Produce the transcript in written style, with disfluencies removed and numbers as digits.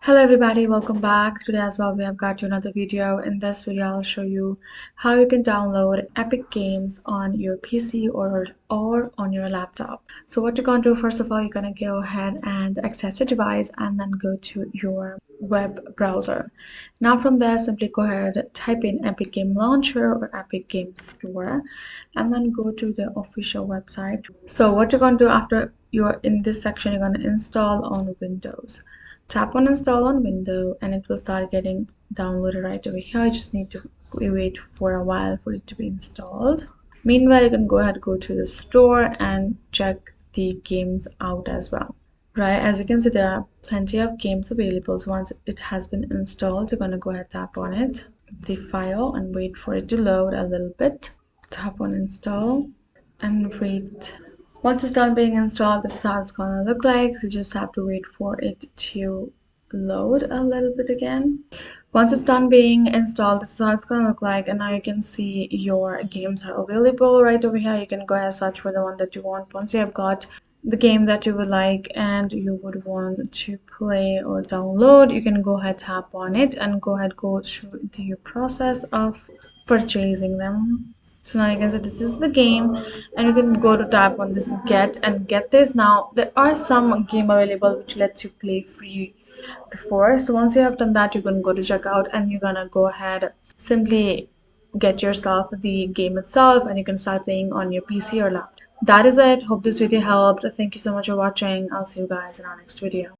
Hello everybody, welcome back. Today as well we have got you another video. In this video I'll show you how you can download Epic Games on your PC or on your laptop. So what you're going to do, first of all, you're going to go ahead and access your device and then go to your web browser. Now from there, simply go ahead, type in Epic Game Launcher or Epic Game Store, and then go to the official website. So what you're going to do after you're in this section, you're going to install on Windows. Tap on install on window and it will start getting downloaded right over here. You just need to wait for a while for it to be installed. Meanwhile, you can go ahead, go to the store and check the games out as well. Right, as you can see, there are plenty of games available. So once it has been installed, you're going to go ahead, tap on it, the file, and wait for it to load a little bit. Tap on install and wait. Once it's done being installed, this is how it's gonna look like. So you just have to wait for it to load a little bit again. Once it's done being installed, this is how it's gonna look like, and now you can see your games are available right over here. You can go ahead and search for the one that you want. Once you have got the game that you would like and you would want to play or download, you can go ahead, tap on it, and go ahead, go through the process of purchasing them. So now you can see this is the game, and you can go to tap on this get and get this. Now there are some game available which lets you play free before. So once you have done that, you can go to checkout and you're gonna go ahead, simply get yourself the game itself, and you can start playing on your PC or laptop. That is it. Hope this video helped. Thank you so much for watching. I'll see you guys in our next video.